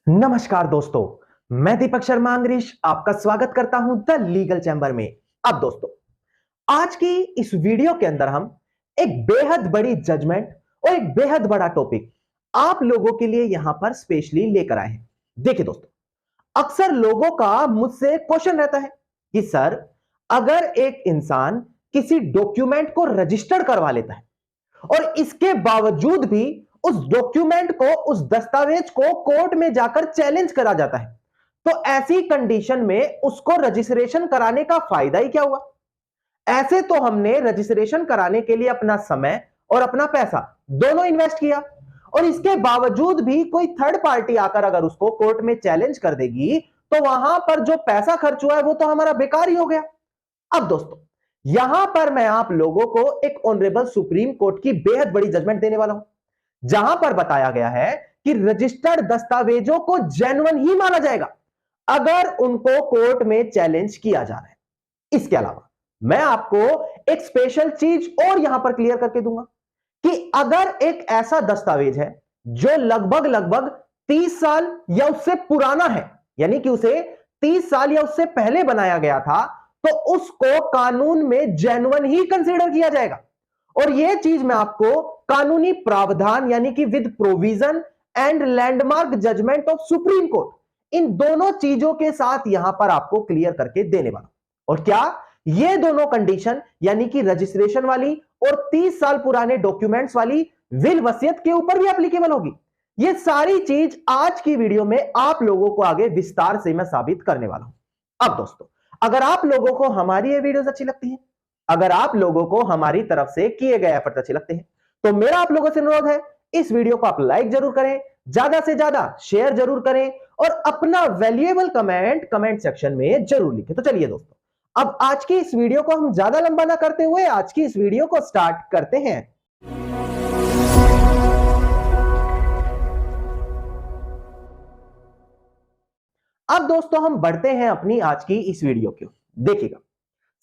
नमस्कार दोस्तों, मैं दीपक शर्मा अंग्रेश आपका स्वागत करता हूं द लीगल चैम्बर में। अब दोस्तों, आज की इस वीडियो के अंदर हम एक बेहद बड़ी जजमेंट और एक बेहद बड़ा टॉपिक आप लोगों के लिए यहां पर स्पेशली लेकर आए हैं। देखिए दोस्तों, अक्सर लोगों का मुझसे क्वेश्चन रहता है कि सर, अगर एक इंसान किसी डॉक्यूमेंट को रजिस्टर्ड करवा लेता है और इसके बावजूद भी उस डॉक्यूमेंट को, उस दस्तावेज को कोर्ट में जाकर चैलेंज करा जाता है, तो ऐसी कंडीशन में उसको रजिस्ट्रेशन कराने का फायदा ही क्या हुआ? ऐसे तो हमने रजिस्ट्रेशन कराने के लिए अपना समय और अपना पैसा दोनों इन्वेस्ट किया, और इसके बावजूद भी कोई थर्ड पार्टी आकर अगर उसको कोर्ट में चैलेंज कर देगी, तो वहां पर जो पैसा खर्च हुआ है वो तो हमारा बेकार ही हो गया। अब दोस्तों, यहां पर मैं आप लोगों को एक ऑनरेबल सुप्रीम कोर्ट की बेहद बड़ी जजमेंट देने वाला हूं, जहां पर बताया गया है कि रजिस्टर्ड दस्तावेजों को जेन्युइन ही माना जाएगा अगर उनको कोर्ट में चैलेंज किया जा रहा है। इसके अलावा मैं आपको एक स्पेशल चीज और यहां पर क्लियर करके दूंगा कि अगर एक ऐसा दस्तावेज है जो लगभग लगभग 30 साल या उससे पुराना है, यानी कि उसे 30 साल या उससे पहले बनाया गया था, तो उसको कानून में जेन्युइन ही कंसीडर किया जाएगा। और यह चीज मैं आपको कानूनी प्रावधान यानी कि with provision and landmark judgement of supreme court, इन दोनों चीजों के साथ यहां पर आपको क्लियर करके देने वाला। और क्या ये दोनों कंडीशन यानी कि रजिस्ट्रेशन वाली और 30 साल पुराने डॉक्यूमेंट्स वाली विल वसीयत के ऊपर भी एप्लीकेबल होगी? ये सारी चीज आज की वीडियो में आप लोगों को आगे विस्तार से मैं साबित करने वाला हूं। अब दोस्तों, अगर आप लोगों को हमारी ये वीडियोस अच्छी लगती हैं, अगर आप लोगों को हमारी तरफ से किए गए एफर्ट अच्छे लगते हैं, तो मेरा आप लोगों से अनुरोध है, इस वीडियो को आप लाइक जरूर करें, ज्यादा से ज्यादा शेयर जरूर करें और अपना वैल्यूएबल कमेंट सेक्शन में जरूर लिखें। तो चलिए दोस्तों, अब आज की इस वीडियो को हम ज्यादा लंबा ना करते हुए आज की इस वीडियो को स्टार्ट करते हैं। अब दोस्तों, हम बढ़ते हैं अपनी आज की इस वीडियो की। देखिएगा,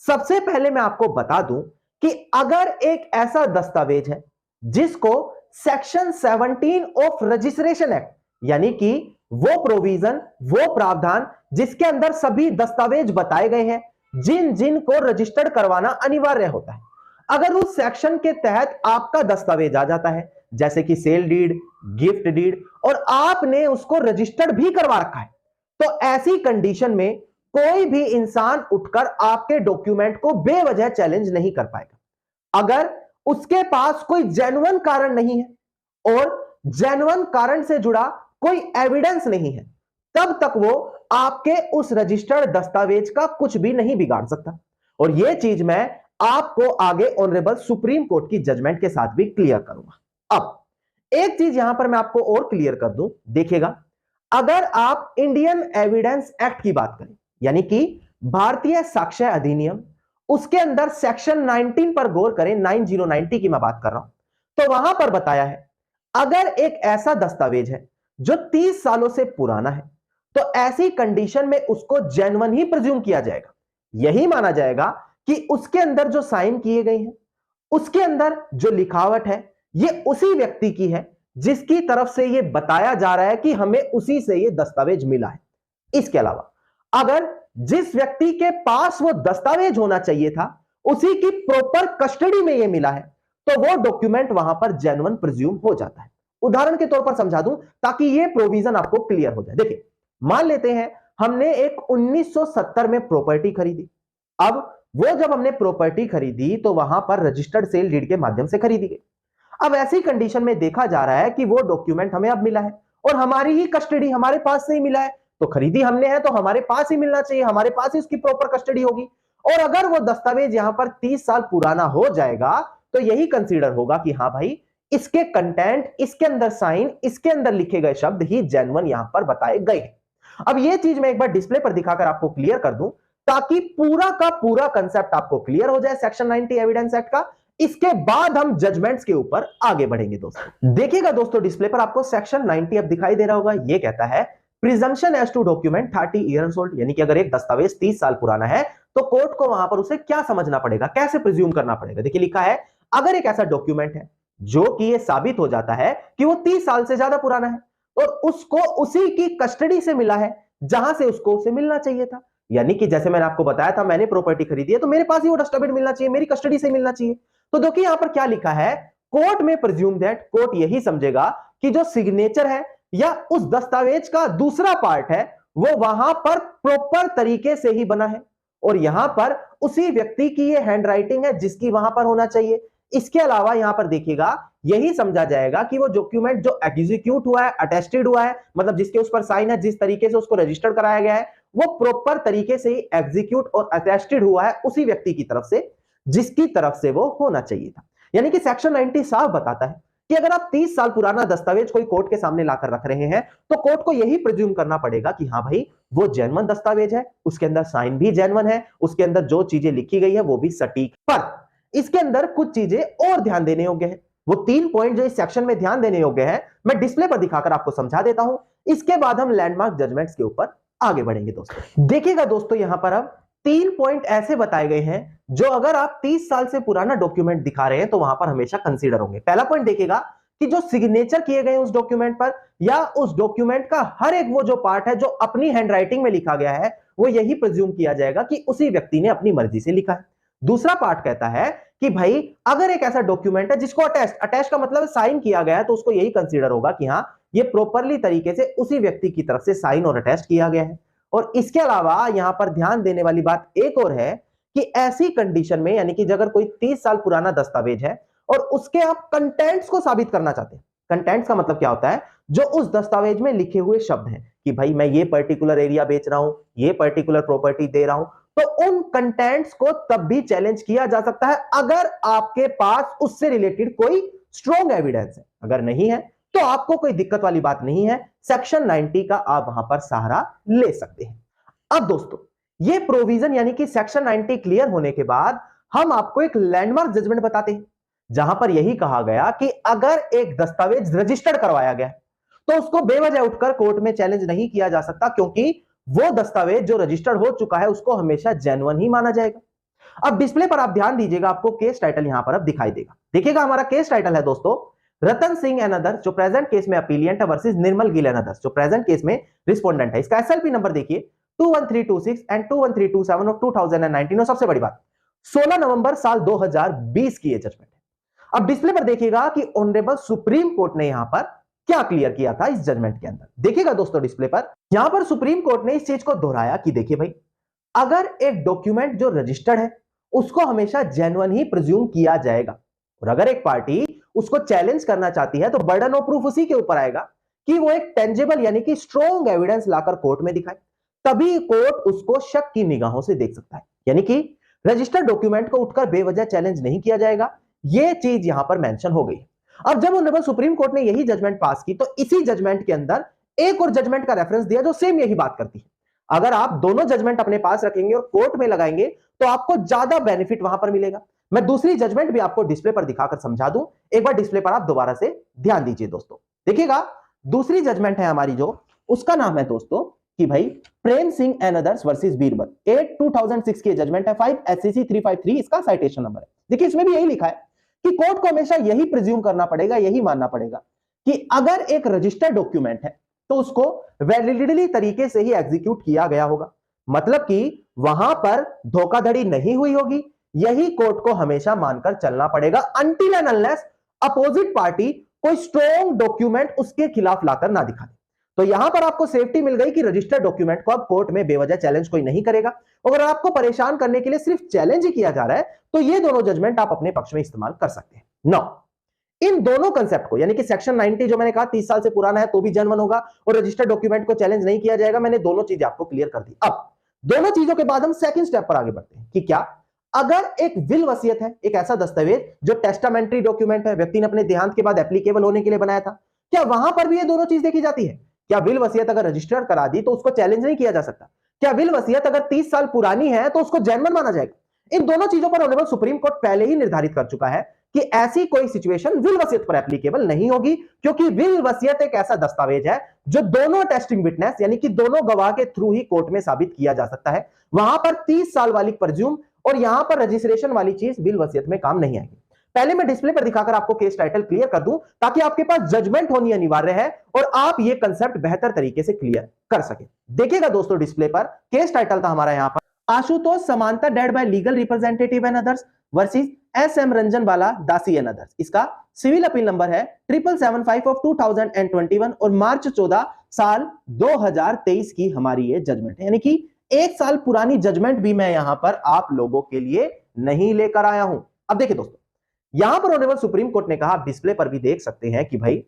सबसे पहले मैं आपको बता दूं कि अगर एक ऐसा दस्तावेज है जिसको सेक्शन 17 ऑफ रजिस्ट्रेशन एक्ट, यानी कि वो प्रोविजन, वो प्रावधान जिसके अंदर सभी दस्तावेज बताए गए हैं जिन जिन को रजिस्टर्ड करवाना अनिवार्य होता है, अगर उस सेक्शन के तहत आपका दस्तावेज आ जाता है, जैसे कि सेल डीड, गिफ्ट डीड, और आपने उसको रजिस्टर्ड भी करवा रखा है, तो ऐसी कंडीशन में कोई भी इंसान उठकर आपके डॉक्यूमेंट को बेवजह चैलेंज नहीं कर पाएगा। अगर उसके पास कोई जेन्युइन कारण नहीं है और जेन्युइन कारण से जुड़ा कोई एविडेंस नहीं है, तब तक वो आपके उस रजिस्टर्ड दस्तावेज का कुछ भी नहीं बिगाड़ सकता। और यह चीज मैं आपको आगे ऑनरेबल सुप्रीम कोर्ट की जजमेंट के साथ भी क्लियर करूंगा। अब एक चीज यहां पर मैं आपको और क्लियर कर दूं, देखिएगा, अगर आप इंडियन एविडेंस एक्ट की बात करें, यानी कि भारतीय साक्ष्य अधिनियम, उसके अंदर सेक्शन 19 पर गौर करें, 9090 की मैं बात कर रहा हूं, तो वहां पर बताया है अगर एक ऐसा दस्तावेज है जो 30 सालों से पुराना है, तो ऐसी कंडीशन में उसको जेन्युइन ही प्रिज्यूम किया जाएगा। यही माना जाएगा कि उसके अंदर जो साइन किए गए हैं, उसके अंदर जो लिखावट है, यह उसी व्यक्ति की है जिसकी तरफ से यह बताया जा रहा है कि हमें उसी से यह दस्तावेज मिला है। इसके अलावा अगर जिस व्यक्ति के पास वो दस्तावेज होना चाहिए था उसी की प्रॉपर कस्टडी में ये मिला है, तो वो डॉक्यूमेंट वहां पर जेन्युइन प्रिज्यूम हो जाता है। उदाहरण के तौर पर समझा दूं ताकि ये प्रोविजन आपको क्लियर हो जाए। देखिए, मान लेते हैं हमने एक 1970 में प्रॉपर्टी खरीदी। अब वो जब हमने प्रॉपर्टी खरीदी तो वहां पर रजिस्टर्ड सेल डीड के माध्यम से खरीदी गई। अब ऐसी कंडीशन में देखा जा रहा है कि वो डॉक्यूमेंट हमें अब मिला है और हमारी ही कस्टडी, हमारे पास से ही मिला है, तो खरीदी हमने है तो हमारे पास ही मिलना चाहिए, हमारे पास ही उसकी प्रॉपर कस्टडी होगी। और अगर वो दस्तावेज यहां पर 30 साल पुराना हो जाएगा तो यही कंसीडर होगा कि हां भाई, इसके कंटेंट, इसके अंदर साइन, इसके अंदर लिखे गए शब्द ही जेन्युइन यहां पर बताए गए हैं। अब ये चीज मैं एक बार डिस्प्ले पर दिखाकर आपको क्लियर कर दूं ताकि पूरा का पूरा कंसेप्ट आपको क्लियर हो जाए सेक्शन 90 एविडेंस एक्ट का। इसके बाद हम जजमेंट्स के ऊपर आगे बढ़ेंगे। दोस्तों देखिएगा, दोस्तों डिस्प्ले पर आपको सेक्शन 90 अब दिखाई दे रहा होगा। ये कहता है presumption as to document 30 years old, यानी कि अगर एक दस्तावेज 30 साल पुराना है तो कोर्ट को वहां पर उसे क्या समझना पड़ेगा, कैसे प्रिज्यूम करना पड़ेगा। देखिए, लिखा है अगर एक ऐसा डॉक्यूमेंट है जो कि ये साबित हो जाता है कि वो 30 साल से ज्यादा पुराना है, और उसको उसी की कस्टडी से मिला है जहां से उसको उसे मिलना चाहिए था। यानी कि जैसे मैंने आपको बताया था, मैंने प्रॉपर्टी खरीदी है तो मेरे पास ही वो डस्टबिन मिलना चाहिए, मेरी कस्टडी से मिलना चाहिए। तो देखिए यहां पर क्या लिखा है, कोर्ट में प्रिज्यूम दैट, कोर्ट यही समझेगा कि जो सिग्नेचर है या उस दस्तावेज का दूसरा पार्ट है वो वहां पर प्रॉपर तरीके से ही बना है और यहां पर उसी व्यक्ति की ये हैंडराइटिंग है जिसकी वहां पर होना चाहिए। इसके अलावा यहां पर देखिएगा यही समझा जाएगा कि वो डॉक्यूमेंट जो एग्जीक्यूट हुआ है, अटेस्टेड हुआ है, मतलब जिसके उस पर साइन है, जिस तरीके से उसको रजिस्टर्ड कराया गया है, वो प्रॉपर तरीके से ही एग्जीक्यूट और अटेस्टेड हुआ है उसी व्यक्ति की तरफ से जिसकी तरफ से वो होना चाहिए था। यानी कि सेक्शन 90 साफ बताता है कि अगर आप 30 साल पुराना दस्तावेज कोई कोर्ट के सामने लाकर रख रहे हैं तो कोर्ट को यही प्रिज्यूम करना पड़ेगा कि हाँ भाई वो जेन्युइन दस्तावेज है, उसके अंदर साइन भी जेन्युइन है, उसके अंदर जो चीजें लिखी गई है वो भी सटीक। पर इसके अंदर कुछ चीजें और ध्यान देने योग्य है। वो 3 पॉइंट जो इस सेक्शन में ध्यान देने योग्य है मैं डिस्प्ले पर दिखाकर आपको समझा देता हूं, इसके बाद हम लैंडमार्क जजमेंट्स के ऊपर आगे बढ़ेंगे। दोस्तों देखिएगा, दोस्तों यहां पर अब 3 पॉइंट ऐसे बताए गए हैं जो अगर आप 30 साल से पुराना डॉक्यूमेंट दिखा रहे हैं तो वहां पर हमेशा कंसीडर होंगे। पहला पॉइंट देखिएगा कि जो सिग्नेचर किए गए उस डॉक्यूमेंट पर या उस डॉक्यूमेंट का हर एक वो जो पार्ट है जो अपनी हैंडराइटिंग में लिखा गया है वो यही प्रिज्यूम किया जाएगा कि उसी व्यक्ति ने अपनी मर्जी से लिखा है। दूसरा पार्ट कहता है कि भाई अगर एक ऐसा डॉक्यूमेंट है जिसको अटैच का मतलब साइन किया गया है तो उसको यही कंसीडर होगा कि हाँ ये प्रॉपरली तरीके से उसी व्यक्ति की तरफ से साइन और अटैच किया गया है। और इसके अलावा यहां पर ध्यान देने वाली बात एक और है कि ऐसी कंडीशन में, यानी कि अगर कोई 30 साल पुराना दस्तावेज है और उसके आप कंटेंट्स को साबित करना चाहते हैं, कंटेंट्स का मतलब क्या होता है, जो उस दस्तावेज में लिखे हुए शब्द हैं कि भाई मैं ये पर्टिकुलर एरिया बेच रहा हूं, ये पर्टिकुलर प्रॉपर्टी दे रहा हूं, तो उन कंटेंट्स को तब भी चैलेंज किया जा सकता है अगर आपके पास उससे रिलेटेड कोई स्ट्रॉन्ग एविडेंस है। अगर नहीं है तो आपको कोई दिक्कत वाली बात नहीं है, सेक्शन 90 का आप वहां पर सहारा ले सकते हैं। अब दोस्तों ये प्रोविजन यानी कि सेक्शन 90 क्लियर होने के बाद हम आपको एक लैंडमार्क जजमेंट बताते हैं जहां पर यही कहा गया कि अगर एक दस्तावेज रजिस्टर्ड करवाया गया तो उसको बेवजह उठकर कोर्ट में चैलेंज नहीं किया जा सकता, क्योंकि वो दस्तावेज जो रजिस्टर्ड हो चुका है उसको हमेशा जेन्युइन ही माना जाएगा। अब डिस्प्ले पर आप ध्यान दीजिएगा, आपको केस टाइटल यहां पर अब दिखाई देगा। देखिएगा हमारा केस टाइटल है दोस्तों रतन सिंह एंड अदर्स, जो प्रेजेंट केस में अपीलियंट है, versus Nirmal Gill and others, जो प्रेजेंट केस में रिस्पोंडेंट है। इसका एसएलपी नंबर देखिए 21326 एंड 21327 ऑफ 2019। और सबसे बड़ी बात 16 नवंबर साल 2020 की ये जजमेंट है। अब डिस्प्ले पर देखिएगा कि ऑनरेबल सुप्रीम कोर्ट ने यहां पर क्या क्लियर किया था इस जजमेंट के अंदर। देखिएगा दोस्तों डिस्प्ले पर यहां पर सुप्रीम कोर्ट ने इस चीज को दोहराया कि देखिए भाई अगर एक डॉक्यूमेंट जो रजिस्टर्ड है उसको हमेशा जेन्युइन ही प्रिज्यूम किया जाएगा, और अगर एक पार्टी उसको चैलेंज करना चाहती है तो बर्डन ऑफ प्रूफ उसी के ऊपर आएगा कि वो एक टेंजेबल यानी कि स्ट्रॉन्ग एविडेंस लाकर कोर्ट में दिखाए, तभी कोर्ट उसको शक की निगाहों से देख सकता है। यानी कि रजिस्टर्ड डॉक्यूमेंट को उठकर बेवजह चैलेंज नहीं किया जाएगा, यह चीज यहां पर मेंशन हो गई। अब जब ऑनरेबल सुप्रीम कोर्ट ने यही जजमेंट पास की तो इसी जजमेंट के अंदर एक और जजमेंट का रेफरेंस दिया जो सेम यही बात करती है। अगर आप दोनों जजमेंट अपने पास रखेंगे और कोर्ट में लगाएंगे तो आपको ज्यादा बेनिफिट वहां पर मिलेगा। मैं दूसरी जजमेंट भी आपको डिस्प्ले पर दिखाकर समझा दूं, एक बार डिस्प्ले पर आप दोबारा से ध्यान दीजिए दोस्तों। देखिएगा दूसरी जजमेंट है हमारी जो, उसका नाम है दोस्तों कि भाई Prem Singh and others versus Birbal, 8/2006 की जजमेंट है, 5 SCC 353 इसका साइटेशन नंबर है। देखिए इसमें भी यही लिखा है कि कोर्ट को हमेशा यही प्रिज्यूम करना पड़ेगा, यही मानना पड़ेगा कि अगर एक रजिस्टर्ड डॉक्यूमेंट है तो उसको वैलिडली तरीके से ही एग्जीक्यूट किया गया होगा, मतलब कि वहां पर धोखाधड़ी नहीं हुई होगी, यही कोर्ट को हमेशा मानकर चलना पड़ेगा until and unless opposite party कोई स्ट्रॉन्ग डॉक्यूमेंट उसके खिलाफ लाकर ना दिखा दे। तो यहां पर आपको सेफ्टी मिल गई कि रजिस्टर्ड डॉक्यूमेंट को अब कोर्ट में बेवजह चैलेंज कोई नहीं करेगा। अगर आपको परेशान करने के लिए सिर्फ चैलेंज ही किया जा रहा है तो ये दोनों जजमेंट आप अपने पक्ष में इस्तेमाल कर सकते हैं। नौ इन दोनों कंसेप्ट को, यानी कि सेक्शन 90 जो मैंने कहा 30 साल से पुराना है तो भी जेन्युइन होगा और रजिस्टर्ड डॉक्यूमेंट को चैलेंज नहीं किया जाएगा, मैंने दोनों चीजें आपको क्लियर कर दी। अब दोनों चीजों के बाद हम सेकंड स्टेप पर आगे बढ़ते हैं कि क्या अगर एक विल वसीयत है, एक ऐसा दस्तावेज जो टेस्टामेंट्री डॉक्यूमेंट है, व्यक्ति ने अपने देहांत के बाद एप्लीकेबल होने के लिए बनाया था, क्या वहां पर भी ये दोनों चीज देखी जाती है? क्या विल वसीयत अगर रजिस्टर्ड करा दी तो उसको चैलेंज नहीं किया जा सकता? क्या विल वसीयत अगर 30 साल पुरानी है तो उसको जेन्युइन माना जाएगा? इन दोनों चीजों पर ऑनरेबल सुप्रीम कोर्ट पहले ही निर्धारित कर चुका है कि ऐसी कोई सिचुएशन विल वसीयत पर एप्लीकेबल नहीं होगी, क्योंकि विल वसीयत एक ऐसा दस्तावेज है जो दोनों टेस्टिंग विटनेस यानी कि दोनों गवाह के थ्रू ही कोर्ट में साबित किया जा सकता है। वहां पर 30 साल वाली परज्यूम और यहां पर रजिस्ट्रेशन वाली चीज विल वसीयत में काम नहीं आएगी। पहले मैं डिस्प्ले पर दिखाकर आपको केस टाइटल क्लियर कर दूं ताकि आपके पास जजमेंट होनी अनिवार्य है और आप ये कंसेप्ट बेहतर तरीके से क्लियर कर सके। देखिएगा दोस्तों, डिस्प्ले पर केस टाइटल था हमारा यहां पर Ashutosh Samanta dead by legal representative and others versus S M. Ranjanwala Dasi and others. इसका सिविल अपील नंबर है 7775 ऑफ 2021 और मार्च 14 साल 2023 की हमारी ये जजमेंट है, यानी कि 1 साल पुरानी जजमेंट भी मैं यहां पर आप लोगों के लिए नहीं लेकर आया हूं। अब देखिए दोस्तों, यहां पर ऑनरेबल सुप्रीम कोर्ट ने कहा, आप डिस्प्ले पर भी देख सकते हैं कि भाई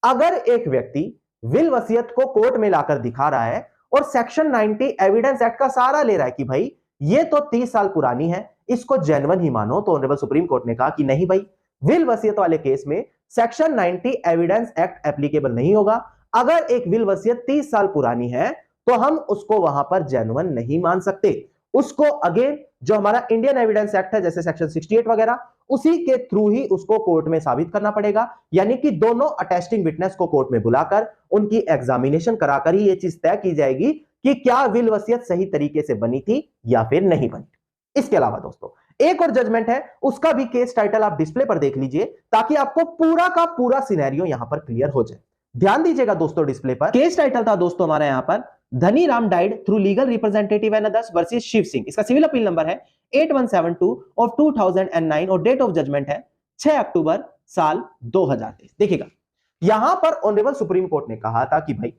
अगर एक व्यक्ति विल वसीयत को कोर्ट में लाकर दिखा रहा है और सेक्शन 90 एविडेंस एक्ट का सहारा ले रहा है कि भाई ये तो 30 साल पुरानी है, इसको जेन्युइन ही मानो, तो ऑनरेबल सुप्रीम कोर्ट ने कहा कि नहीं भाई, विल वसीयत वाले केस में सेक्शन 90 एविडेंस एक्ट एप्लीकेबल नहीं होगा। अगर एक विल वसीयत 30 साल पुरानी है तो हम उसको वहां पर जेन्युइन नहीं मान सकते। उसको अगेन जो हमारा इंडियन एविडेंस एक्ट है जैसे सेक्शन 68 वगैरह, उसी के थ्रू ही उसको कोर्ट में साबित करना पड़ेगा, यानी कि दोनों अटेस्टिंग विटनेस को कोर्ट में बुलाकर उनकी एग्जामिनेशन कराकर ही यह चीज तय की जाएगी कि क्या विल वसीयत सही तरीके से बनी थी या फिर नहीं बनी। इसके अलावा दोस्तों एक और जजमेंट है, उसका भी केस टाइटल आप डिस्प्ले पर देख लीजिए ताकि आपको पूरा का पूरा सिनेरियो यहां पर क्लियर हो जाए। ध्यान दीजिएगा दोस्तों, डिस्प्ले पर केस टाइटल था दोस्तों हमारा यहां पर Dhani Ram died through legal representative and others versus Shiv Singh. इसका सिविल अपील नंबर है 8172 ऑफ 2009 और डेट ऑफ जजमेंट है 6 अक्टूबर साल 2023। देखिएगा, यहां पर ऑनरेबल सुप्रीम कोर्ट ने कहा था कि भाई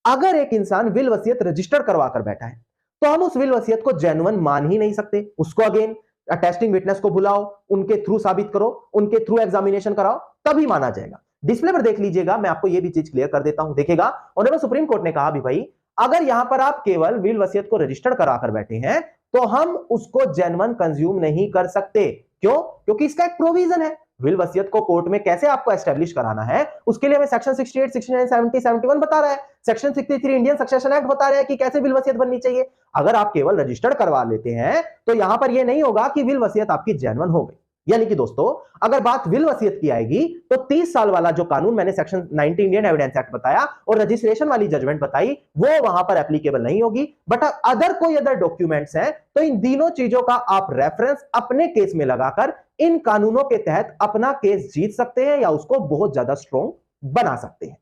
अगर एक इंसान विल वसीयत रजिस्टर करवा कर बैठा है तो हम उस विल वसीयत को जेन्युइन मान ही नहीं सकते। उसको अगेन अटेस्टिंग विटनेस को बुलाओ, उनके थ्रू साबित करो, उनके थ्रू एग्जामिनेशन कराओ, तभी माना जाएगा। डिस्प्ले पर देख लीजिएगा, मैं आपको यह भी चीज क्लियर कर देता हूं। देखिएगा, ऑनरेबल सुप्रीम कोर्ट ने कहा भी भाई अगर यहां पर आप केवल विल वसीयत को रजिस्टर कराकर बैठे हैं तो हम उसको जेन्युइन कंज्यूम नहीं कर सकते। क्यों? क्योंकि इसका एक प्रोविजन है, विल वसीयत को कोर्ट में कैसे आपको एस्टेब्लिश कराना है, उसके लिए हमें सेक्शन 68, 69, 70, 71 बता रहा है। सेक्शन 63 इंडियन सक्सेशन एक्ट बता रहा है कि कैसे विल वसीयत बननी चाहिए। अगर आप केवल रजिस्टर्ड करवा लेते हैं तो यहां पर यह नहीं होगा कि विल वसीयत आपकी जेन्युइन हो गई। यानी कि दोस्तों अगर बात विल वसीयत की आएगी तो 30 साल वाला जो कानून मैंने सेक्शन 90 इंडियन एविडेंस एक्ट बताया और रजिस्ट्रेशन वाली जजमेंट बताई वो वहां पर एप्लीकेबल नहीं होगी। बट अदर कोई अदर डॉक्यूमेंट्स हैं तो इन तीनों चीजों का आप रेफरेंस अपने केस में लगाकर इन कानूनों के तहत अपना केस जीत सकते हैं या उसको बहुत ज्यादा स्ट्रॉन्ग बना सकते हैं।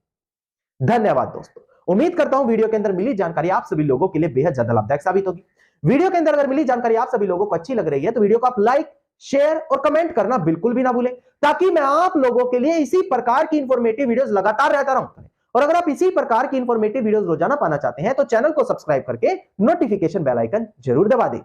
धन्यवाद दोस्तों, उम्मीद करता हूं वीडियो के अंदर मिली जानकारी आप सभी लोगों के लिए बेहद ज्यादा लाभदायक साबित होगी। वीडियो के अंदर अगर मिली जानकारी आप सभी लोगों को अच्छी लग रही है तो वीडियो को आप लाइक, शेयर और कमेंट करना बिल्कुल भी ना भूलें ताकि मैं आप लोगों के लिए इसी प्रकार की इंफॉर्मेटिव वीडियोस लगातार रहता रहूं। और अगर आप इसी प्रकार की इंफॉर्मेटिव वीडियोस रोजाना पाना चाहते हैं तो चैनल को सब्सक्राइब करके नोटिफिकेशन बेल आइकन जरूर दबा दें।